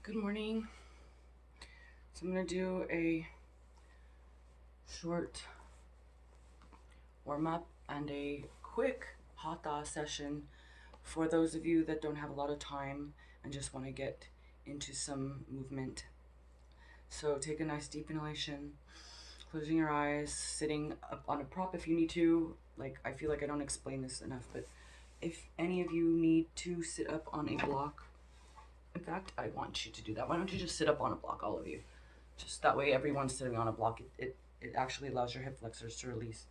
Good morning. So I'm going to do a short warm-up and a quick hatha session for those of you that don't have a lot of time and just want to get into some movement. So take a nice deep inhalation, closing your eyes, sitting up on a prop if you need to. Like, I feel like I don't explain this enough, but if any of you need to sit up on a block, in fact, I want you to do that. Why don't you just sit up on a block, all of you? Just that way everyone's sitting on a block. It actually allows your hip flexors to release.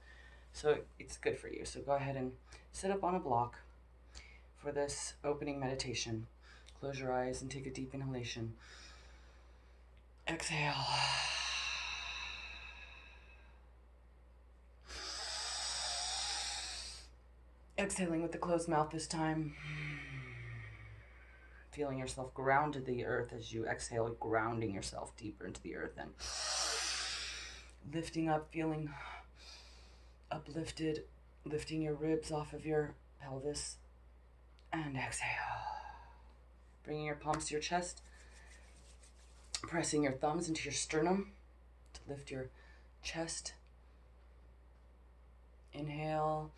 So it's good for you. So go ahead and sit up on a block for this opening meditation. Close your eyes and take a deep inhalation. Exhale. Exhaling with the closed mouth this time. Feeling yourself ground to the earth as you exhale, grounding yourself deeper into the earth and lifting up, feeling uplifted, lifting your ribs off of your pelvis, and exhale. Bringing your palms to your chest, pressing your thumbs into your sternum to lift your chest. Inhale,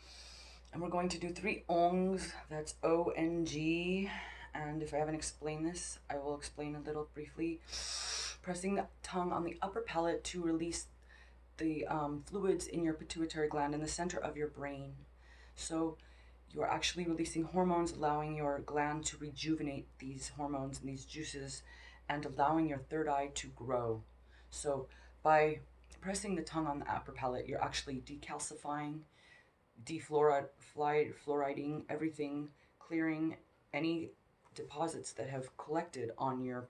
and we're going to do 3 ongs. That's O-N-G. And if I haven't explained this, I will explain a little briefly. Pressing the tongue on the upper palate to release the fluids in your pituitary gland in the center of your brain. So you are actually releasing hormones, allowing your gland to rejuvenate these hormones and these juices, and allowing your third eye to grow. So by pressing the tongue on the upper palate, you're actually decalcifying, defluoriding everything, clearing any deposits that have collected on your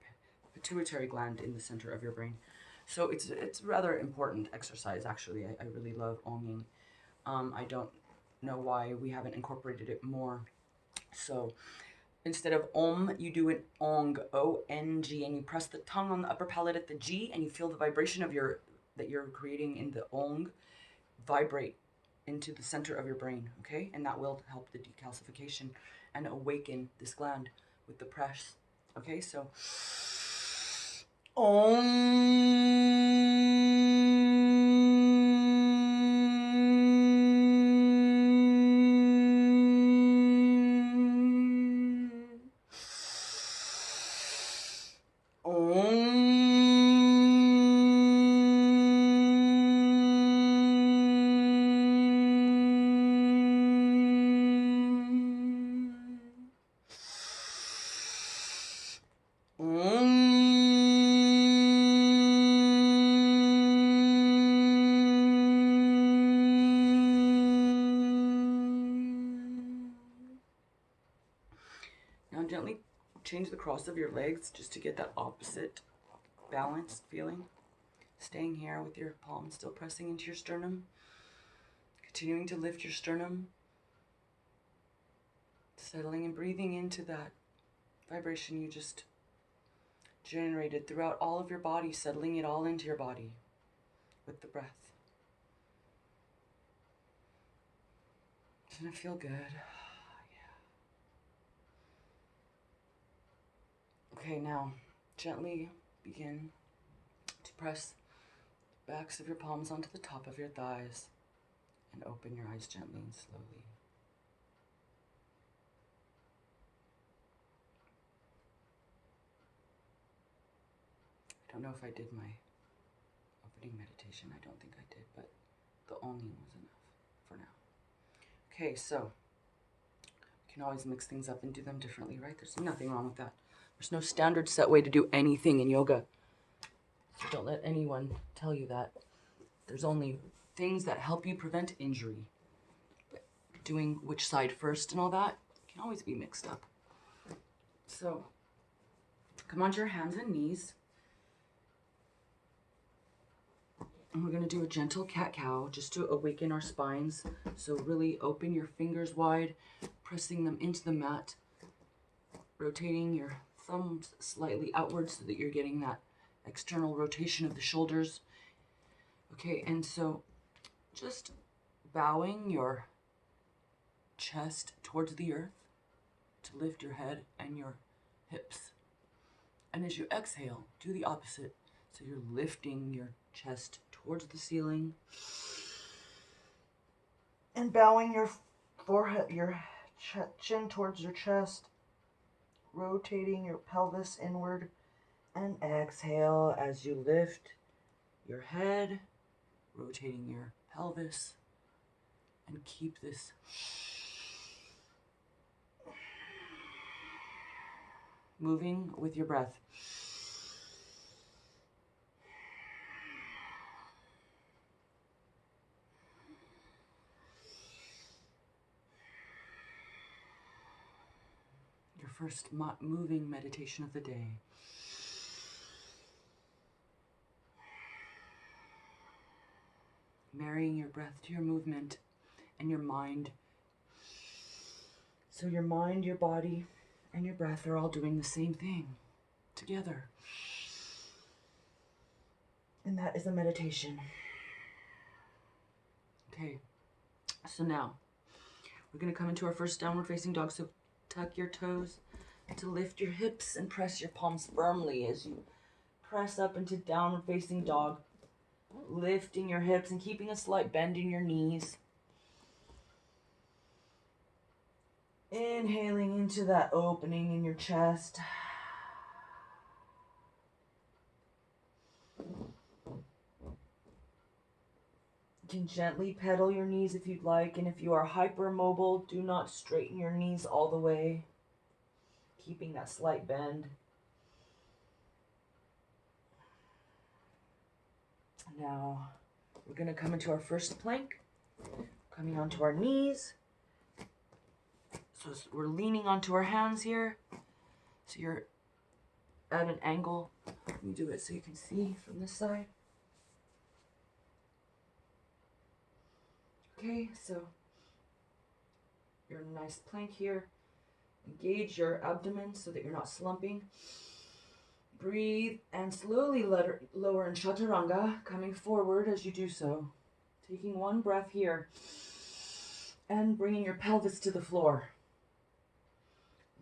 pituitary gland in the center of your brain. So it's rather important exercise, actually. I really love onging. I don't know why we haven't incorporated it more. So instead of om, you do an ong, O-N-G, and you press the tongue on the upper palate at the G, and you feel the vibration of that you're creating in the ong vibrate into the center of your brain, okay? And that will help the decalcification and awaken this gland with the press, okay? So now gently change the cross of your legs just to get that opposite balanced feeling. Staying here with your palms still pressing into your sternum. Continuing to lift your sternum. Settling and breathing into that vibration you just generated throughout all of your body, settling it all into your body with the breath. Doesn't it feel good? Okay, now gently begin to press the backs of your palms onto the top of your thighs and open your eyes gently and slowly. I don't know if I did my opening meditation. I don't think I did, but the onging was enough for now. Okay, so you can always mix things up and do them differently, right? There's nothing wrong with that. There's no standard set way to do anything in yoga. So don't let anyone tell you that. There's only things that help you prevent injury. But doing which side first and all that can always be mixed up. So come onto your hands and knees. And we're going to do a gentle cat-cow just to awaken our spines. So really open your fingers wide, pressing them into the mat, rotating your thumbs slightly outwards so that you're getting that external rotation of the shoulders. Okay, and so just bowing your chest towards the earth to lift your head and your hips. And as you exhale, do the opposite. So you're lifting your chest towards the ceiling and bowing your forehead, your chin towards your chest, rotating your pelvis inward, and exhale as you lift your head, rotating your pelvis, and keep this moving with your breath. Your first moving meditation of the day. Marrying your breath to your movement and your mind. So your mind, your body, and your breath are all doing the same thing together. And that is a meditation. Okay, so now we're going to come into our first downward facing dog. So tuck your toes to lift your hips and press your palms firmly as you press up into downward facing dog. Lifting your hips and keeping a slight bend in your knees. Inhaling into that opening in your chest. You can gently pedal your knees if you'd like, and if you are hypermobile, do not straighten your knees all the way, keeping that slight bend. Now, we're going to come into our first plank, coming onto our knees. So we're leaning onto our hands here. So you're at an angle. Let me do it so you can see from this side. Okay, so you're in a nice plank here. Engage your abdomen so that you're not slumping. Breathe and slowly lower in Chaturanga, coming forward as you do so. Taking one breath here and bringing your pelvis to the floor.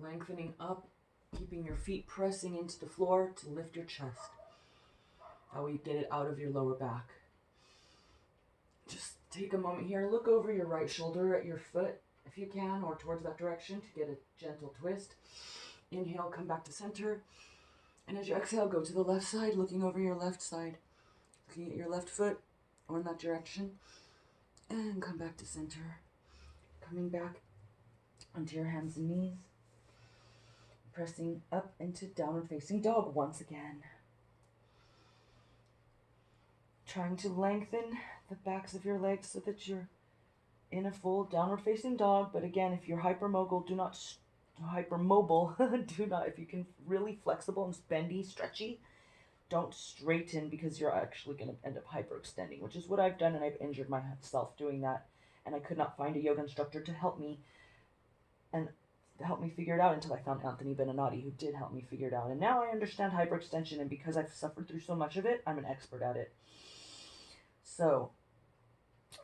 Lengthening up, keeping your feet pressing into the floor to lift your chest. That way you get it out of your lower back. Just take a moment here. Look over your right shoulder at your foot if you can, or towards that direction to get a gentle twist. Inhale, come back to center. And as you exhale, go to the left side, looking over your left side. Looking at your left foot or in that direction. And come back to center. Coming back onto your hands and knees. Pressing up into downward facing dog once again. Trying to lengthen the backs of your legs so that you're in a full downward facing dog. But again, if you're hypermobile, do not, if you can really flexible and bendy, stretchy, don't straighten because you're actually going to end up hyperextending, which is what I've done, and I've injured myself doing that. And I could not find a yoga instructor to help me figure it out until I found Anthony Beninati, who did help me figure it out. And now I understand hyperextension, and because I've suffered through so much of it, I'm an expert at it. So,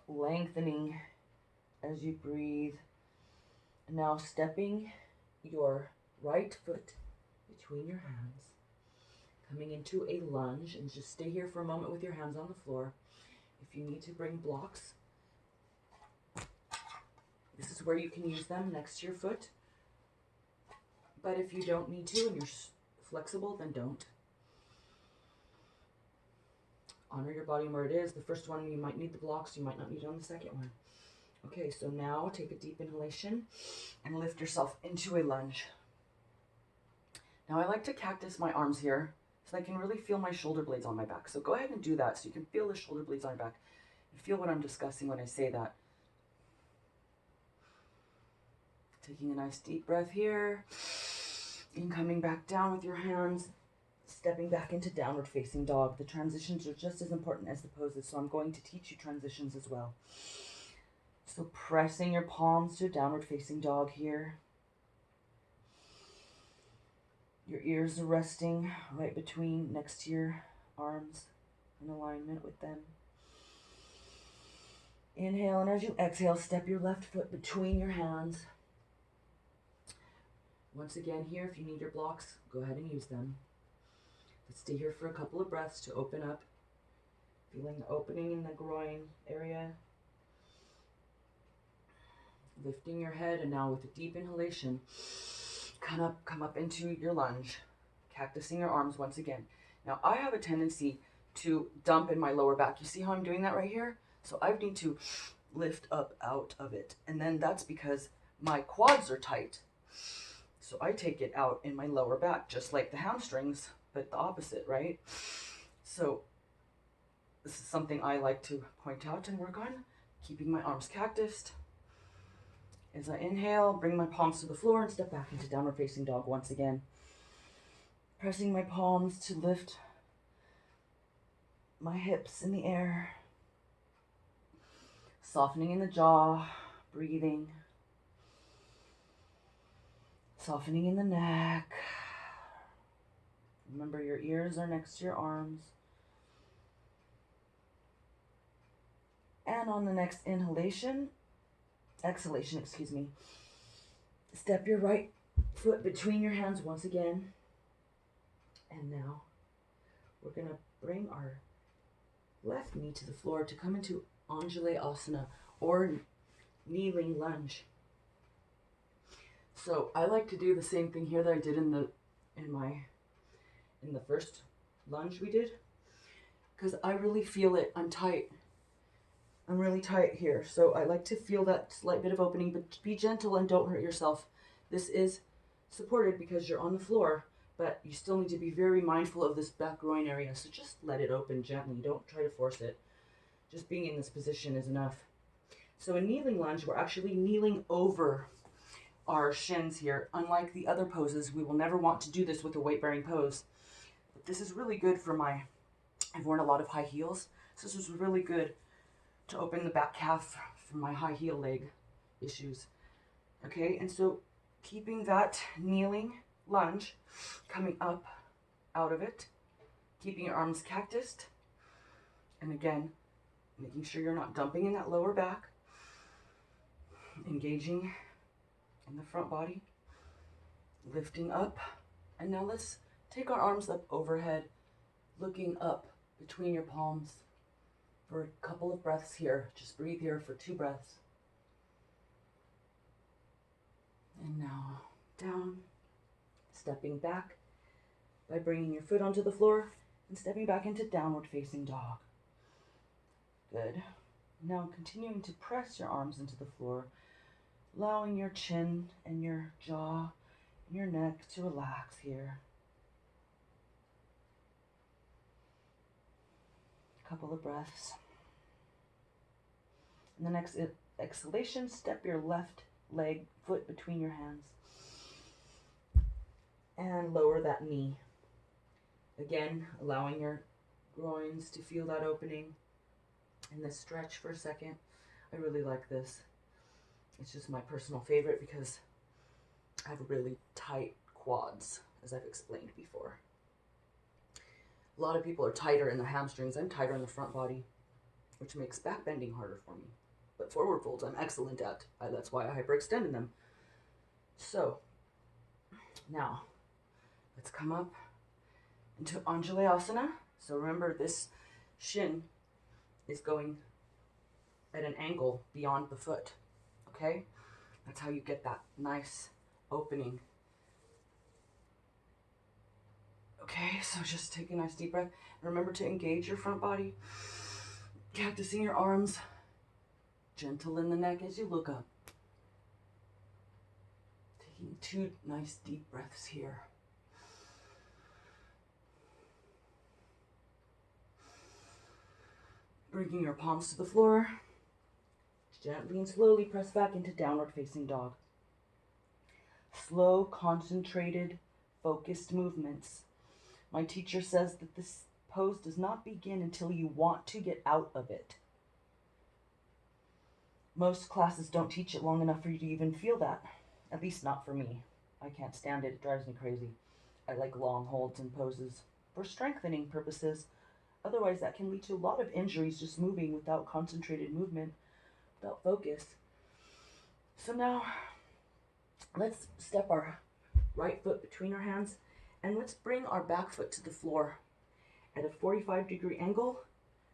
lengthening as you breathe. Now stepping your right foot between your hands, coming into a lunge, and just stay here for a moment with your hands on the floor. If you need to bring blocks, this is where you can use them next to your foot. But if you don't need to and you're flexible, then don't. Honor your body where it is. The first one, you might need the blocks. You might not need it on the second one. Okay, so now take a deep inhalation and lift yourself into a lunge. Now I like to cactus my arms here so I can really feel my shoulder blades on my back. So go ahead and do that so you can feel the shoulder blades on your back and feel what I'm discussing when I say that. Taking a nice deep breath here and coming back down with your hands, stepping back into downward facing dog. The transitions are just as important as the poses, so I'm going to teach you transitions as well. So pressing your palms to downward facing dog here. Your ears are resting right between, next to your arms, in alignment with them. Inhale, and as you exhale, step your left foot between your hands. Once again here, if you need your blocks, go ahead and use them. Let's stay here for a couple of breaths to open up. Feeling the opening in the groin area. Lifting your head, and now with a deep inhalation, come up into your lunge, cactusing your arms once again. Now I have a tendency to dump in my lower back. You see how I'm doing that right here? So I need to lift up out of it. And then that's because my quads are tight. So I take it out in my lower back, just like the hamstrings, but the opposite, right? So this is something I like to point out and work on, keeping my arms cactused. As I inhale, bring my palms to the floor and step back into downward facing dog once again. Pressing my palms to lift my hips in the air. Softening in the jaw, breathing. Softening in the neck. Remember, your ears are next to your arms. And on the next exhalation, step your right foot between your hands once again. And now we're going to bring our left knee to the floor to come into Anjali Asana, or kneeling lunge. So I like to do the same thing here that I did in the first lunge we did, because I really feel it. I'm tight. I'm really tight here. So I like to feel that slight bit of opening, but be gentle and don't hurt yourself. This is supported because you're on the floor, but you still need to be very mindful of this back groin area. So just let it open gently. Don't try to force it. Just being in this position is enough. So in kneeling lunge, we're actually kneeling over our shins here. Unlike the other poses, we will never want to do this with a weight-bearing pose. But this is really good for I've worn a lot of high heels, so this is really good to open the back calf for my high heel leg issues. Okay, and so keeping that kneeling lunge, coming up out of it, keeping your arms cactused, and again, making sure you're not dumping in that lower back, engaging in the front body, lifting up. And now let's take our arms up overhead, looking up between your palms for a couple of breaths here. Just breathe here for 2 breaths. And now down, stepping back by bringing your foot onto the floor and stepping back into downward facing dog. Good. Now continuing to press your arms into the floor, allowing your chin and your jaw and your neck to relax here. A couple of breaths. And the next exhalation, step your left foot between your hands and lower that knee. Again, allowing your groins to feel that opening and this stretch for a second. I really like this. It's just my personal favorite because I have really tight quads, as I've explained before. A lot of people are tighter in the hamstrings. I'm tighter in the front body, which makes back bending harder for me. But forward folds I'm excellent at. That's why I hyperextend in them. So now let's come up into Anjali Asana. So remember, this shin is going at an angle beyond the foot. Okay? That's how you get that nice opening. Okay, so just take a nice deep breath. Remember to engage your front body, cactusing your arms, gentle in the neck as you look up. Taking 2 nice deep breaths here. Bringing your palms to the floor. Gently and slowly press back into downward facing dog. Slow, concentrated, focused movements. My teacher says that this pose does not begin until you want to get out of it. Most classes don't teach it long enough for you to even feel that. At least not for me. I can't stand it. It drives me crazy. I like long holds and poses for strengthening purposes. Otherwise, that can lead to a lot of injuries just moving without concentrated movement, without focus. So now, let's step our right foot between our hands And let's bring our back foot to the floor at a 45-degree angle,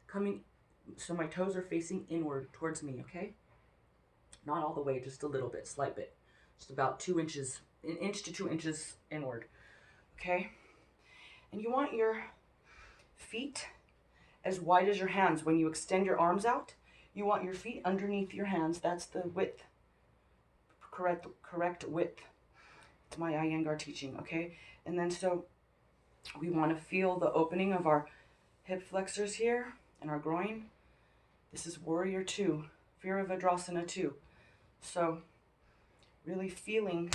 coming so my toes are facing inward towards me, okay? Not all the way, just a little bit, slight bit. Just about 2 inches, an inch to 2 inches inward, okay? And you want your feet as wide as your hands. When you extend your arms out, you want your feet underneath your hands. That's the width, correct width. It's my Iyengar teaching, okay? And then so we want to feel the opening of our hip flexors here and our groin. This is Warrior 2, Virabhadrasana 2. So really feeling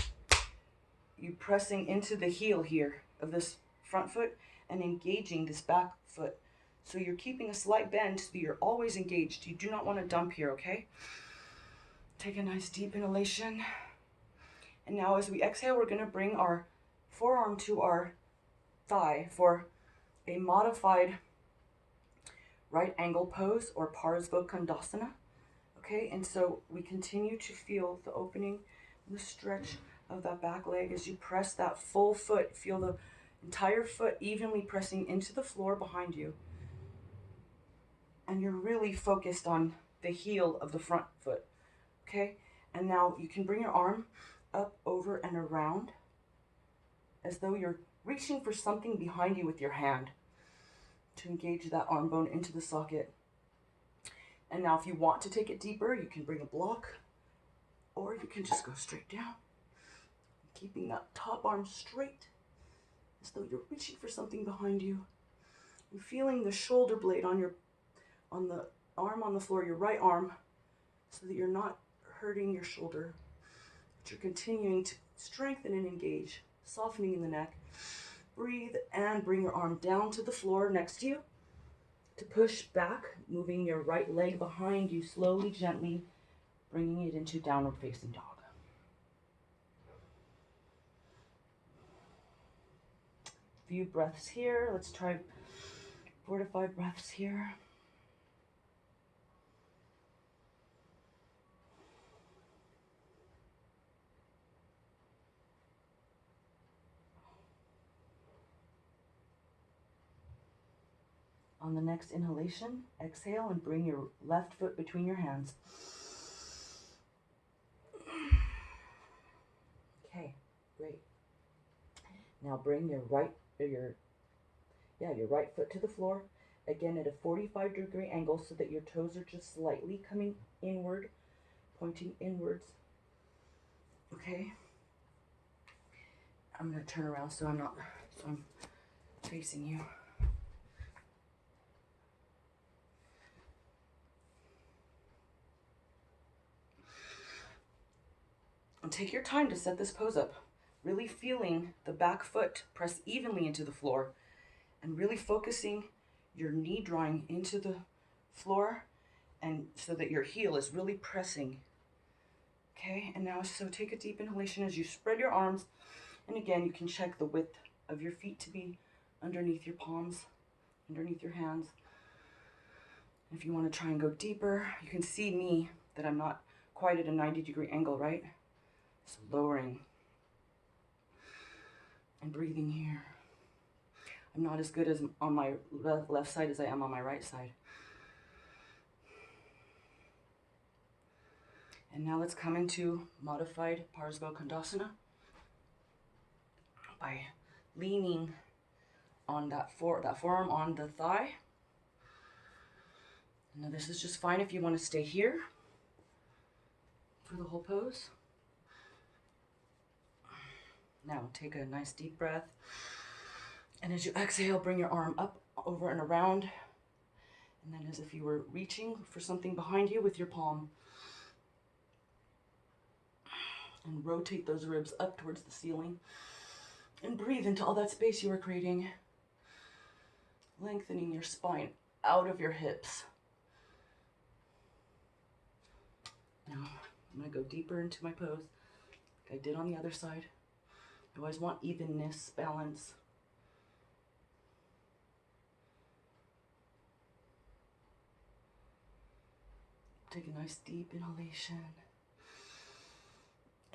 you pressing into the heel here of this front foot and engaging this back foot. So you're keeping a slight bend so you're always engaged. You do not want to dump here, okay? Take a nice deep inhalation. And now as we exhale, we're going to bring our forearm to our thigh for a modified right angle pose or Parsvokondasana. Okay, and so we continue to feel the opening, the stretch of that back leg as you press that full foot. Feel the entire foot evenly pressing into the floor behind you. And you're really focused on the heel of the front foot. Okay, and now you can bring your arm up, over, and around as though you're reaching for something behind you with your hand to engage that arm bone into the socket. And now if you want to take it deeper, you can bring a block, or you can just go straight down, keeping that top arm straight as though you're reaching for something behind you. You're feeling the shoulder blade on the arm on the floor, your right arm, so that you're not hurting your shoulder, but you're continuing to strengthen and engage, softening in the neck. Breathe and bring your arm down to the floor next to you to push back, moving your right leg behind you slowly, gently, bringing it into downward facing dog. Few breaths here. Let's try 4 to 5 breaths here. On the next inhalation, exhale and bring your left foot between your hands. Okay, great. Now bring your right foot to the floor, again at a 45-degree angle so that your toes are just slightly coming inward, pointing inwards. Okay? I'm going to turn around so I'm facing you. And take your time to set this pose up, really feeling the back foot press evenly into the floor and really focusing your knee drawing into the floor and so that your heel is really pressing. Okay, and now so take a deep inhalation as you spread your arms, and again you can check the width of your feet to be underneath your palms, underneath your hands. If you want to try and go deeper, you can see me that I'm not quite at a 90-degree angle, right? So lowering and breathing here. I'm not as good as on my left side as I am on my right side. And now let's come into modified Parsvokondasana by leaning on that forearm on the thigh. Now this is just fine if you want to stay here for the whole pose. Now take a nice deep breath. And as you exhale, bring your arm up, over, and around. And then as if you were reaching for something behind you with your palm. And rotate those ribs up towards the ceiling. And breathe into all that space you are creating. Lengthening your spine out of your hips. Now, I'm going to go deeper into my pose, like I did on the other side. I always want evenness, balance. Take a nice deep inhalation.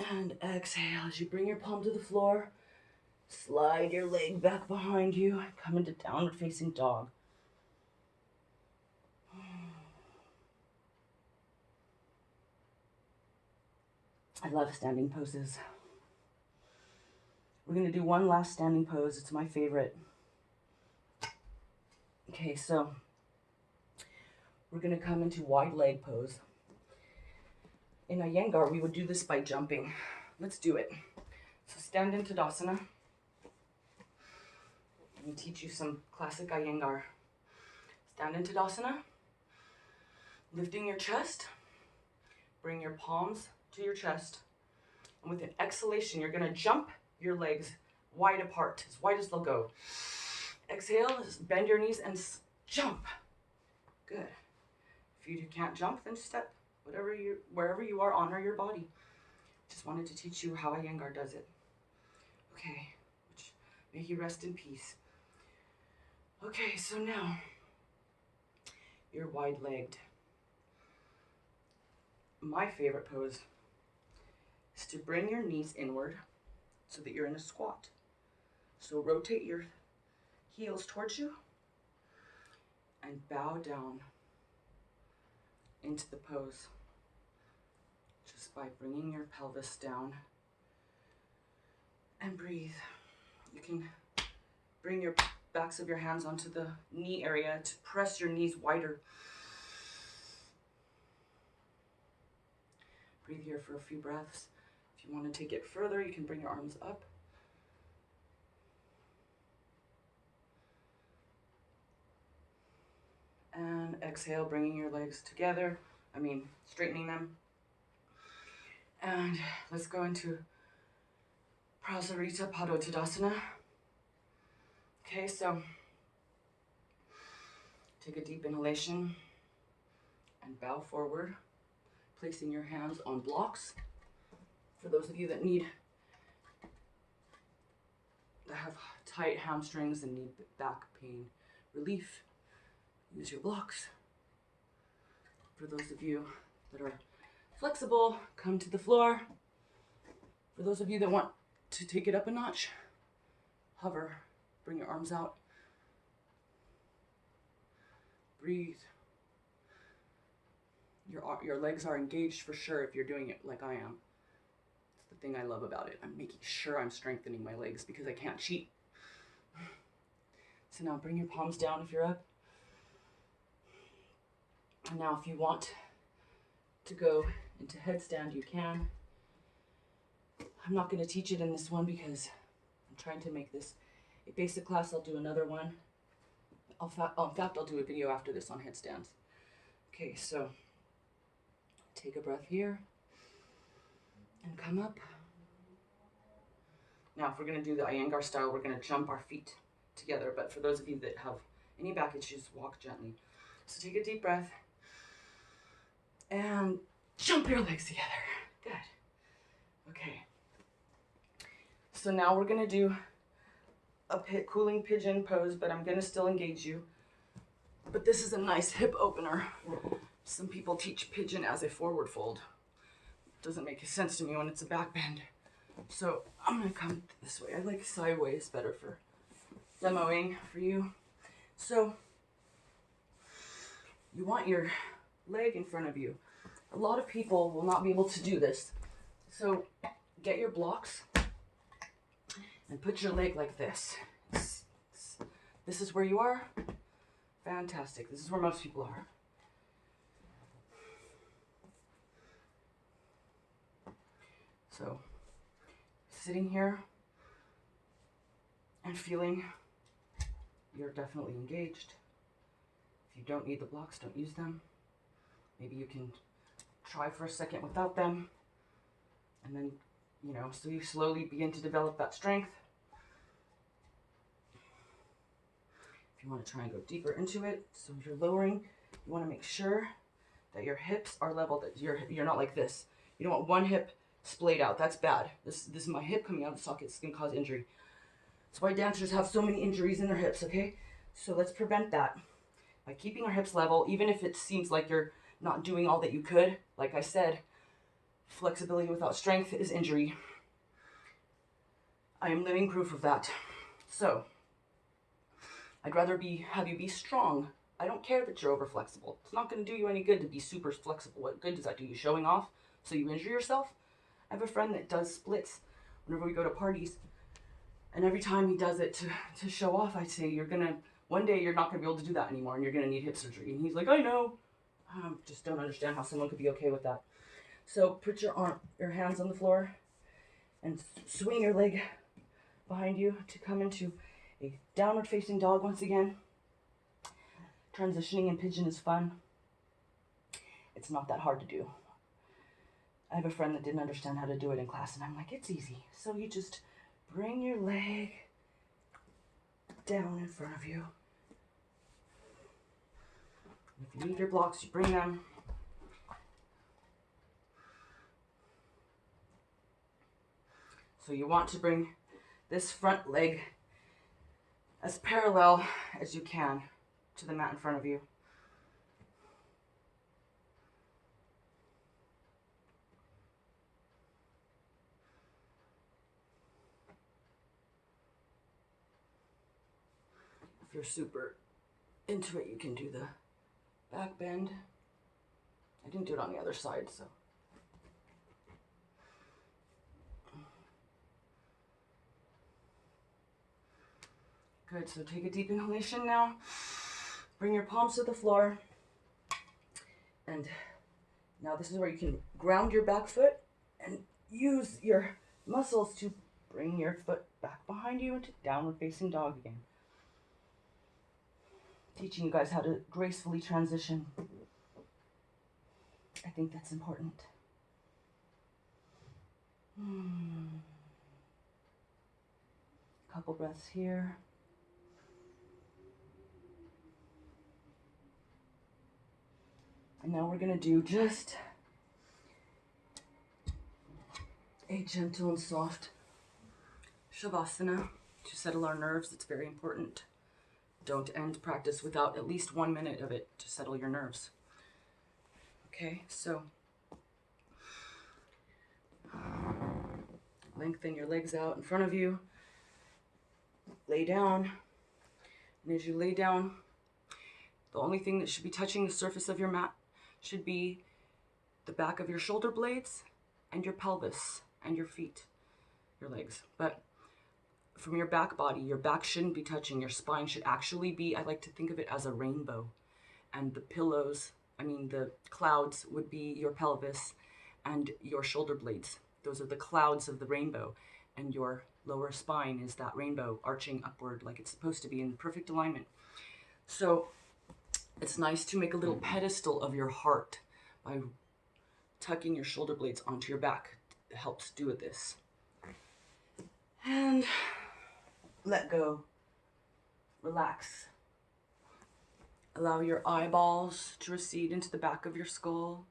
And exhale as you bring your palm to the floor. Slide your leg back behind you. Come into downward facing dog. I love standing poses. We're going to do one last standing pose. It's my favorite. Okay, so we're going to come into wide leg pose. In Iyengar, we would do this by jumping. Let's do it. So stand in Tadasana. Let me teach you some classic Iyengar. Stand in Tadasana. Lifting your chest. Bring your palms to your chest. And with an exhalation, you're going to jump your legs wide apart, as wide as they'll go. Exhale, bend your knees and jump. Good. If you can't jump, then step. Wherever you are, honor your body. Just wanted to teach you how Iyengar does it. Okay. May you rest in peace. Okay, so now you're wide-legged. My favorite pose is to bring your knees inward so that you're in a squat. So rotate your heels towards you and bow down into the pose just by bringing your pelvis down and breathe. You can bring your backs of your hands onto the knee area to press your knees wider. Breathe here for a few breaths. If you want to take it further, you can bring your arms up. And exhale, bringing your legs together. Straightening them. And let's go into Prasarita Padottanasana. Okay, so take a deep inhalation and bow forward, placing your hands on blocks. For those of you that have tight hamstrings and need back pain relief, use your blocks. For those of you that are flexible, come to the floor. For those of you that want to take it up a notch, hover, bring your arms out. Breathe. Your legs are engaged for sure if you're doing it like I am. It's the thing I love about it. I'm making sure I'm strengthening my legs because I can't cheat. So now bring your palms down if you're up. And now if you want to go into headstand, you can. I'm not going to teach it in this one because I'm trying to make this a basic class. I'll do another one. In fact, I'll do a video after this on headstands. Okay, so take a breath here and come up. Now, if we're going to do the Iyengar style, we're going to jump our feet together. But for those of you that have any back issues, walk gently. So take a deep breath and jump your legs together. Good. Okay. So now we're going to do a cooling pigeon pose, but I'm going to still engage you. But this is a nice hip opener. Some people teach pigeon as a forward fold. Doesn't make sense to me when it's a back bend. So I'm going to come this way. I like sideways better for demoing for you. So you want your leg in front of you. A lot of people will not be able to do this. So get your blocks and put your leg like this. This is where you are. Fantastic. This is where most people are. So sitting here and feeling you're definitely engaged. If you don't need the blocks, don't use them. Maybe you can try for a second without them. And then, so you slowly begin to develop that strength. If you want to try and go deeper into it, so if you're lowering, you want to make sure that your hips are level, that you're not like this. You don't want one hip splayed out. That's bad. This is my hip coming out of the socket. It's going to cause injury. That's why dancers have so many injuries in their hips, okay? So let's prevent that by keeping our hips level, even if it seems like you're not doing all that you could. Like I said, flexibility without strength is injury. I am living proof of that. So, I'd rather have you be strong. I don't care that you're over flexible. It's not going to do you any good to be super flexible. What good does that do you? Showing off so you injure yourself? I have a friend that does splits whenever we go to parties, and every time he does it to show off, I say, one day you're not going to be able to do that anymore, and you're going to need hip surgery. And he's like, I know. I just don't understand how someone could be okay with that. So put your hands on the floor and swing your leg behind you to come into a downward facing dog once again. Transitioning in pigeon is fun. It's not that hard to do. I have a friend that didn't understand how to do it in class, and I'm like, it's easy. So you just bring your leg down in front of you. If you leave your blocks, you bring them. So you want to bring this front leg as parallel as you can to the mat in front of you. If you're super into it, you can do the back bend. I didn't do it on the other side, so. Good, so take a deep inhalation now. Bring your palms to the floor. And now this is where you can ground your back foot and use your muscles to bring your foot back behind you into downward facing dog again. Teaching you guys how to gracefully transition. I think that's important. Couple breaths here. And now we're going to do just a gentle and soft Shavasana to settle our nerves. It's very important. Don't end practice without at least 1 minute of it to settle your nerves. Okay, so lengthen your legs out in front of you. Lay down. And as you lay down, the only thing that should be touching the surface of your mat should be the back of your shoulder blades and your pelvis and your feet, your legs. But from your back body, your back shouldn't be touching. Your spine should actually be, I like to think of it as a rainbow. And the clouds would be your pelvis and your shoulder blades. Those are the clouds of the rainbow. And your lower spine is that rainbow arching upward like it's supposed to be in perfect alignment. So it's nice to make a little pedestal of your heart by tucking your shoulder blades onto your back. It helps do this. And let go. Relax. Allow your eyeballs to recede into the back of your skull.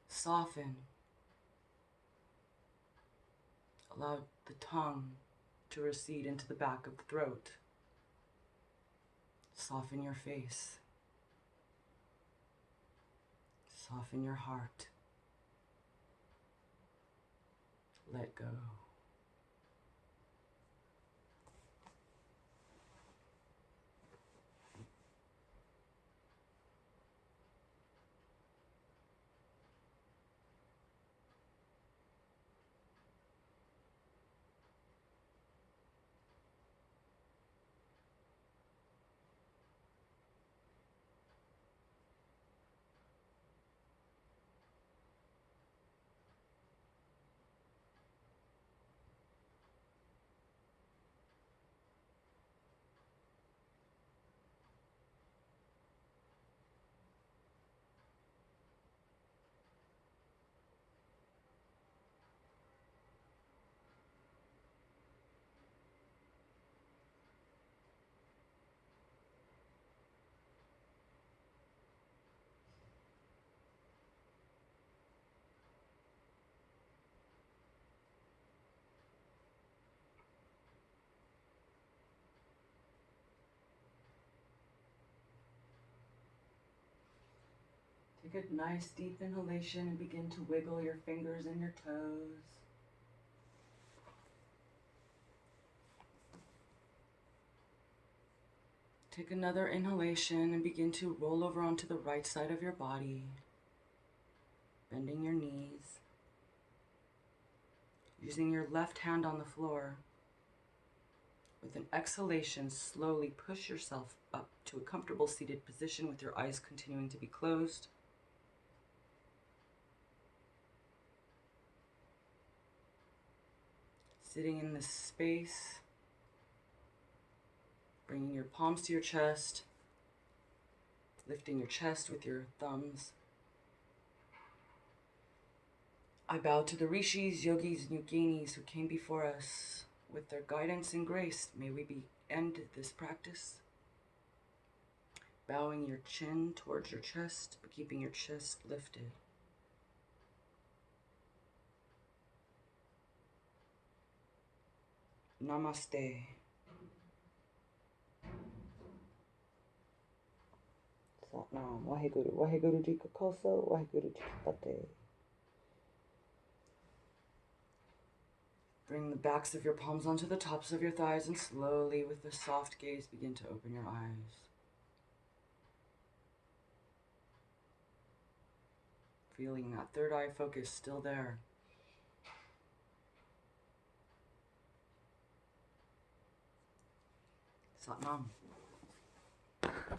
Soften. Allow the tongue to recede into the back of the throat. Soften your face. Soften your heart. Let go. Take a nice deep inhalation and begin to wiggle your fingers and your toes. Take another inhalation and begin to roll over onto the right side of your body, bending your knees. Using your left hand on the floor. With an exhalation, slowly push yourself up to a comfortable seated position with your eyes continuing to be closed. Sitting in this space, bringing your palms to your chest, lifting your chest with your thumbs. I bow to the rishis, yogis, and yoginis who came before us. With their guidance and grace, may we end this practice. Bowing your chin towards your chest, but keeping your chest lifted. Namaste. Satnam. Waheguru. Waheguru Ji Ka Khalsa, Waheguru Ji Ki Fateh. Bring the backs of your palms onto the tops of your thighs and slowly, with a soft gaze, begin to open your eyes. Feeling that third eye focus still there. Satnam.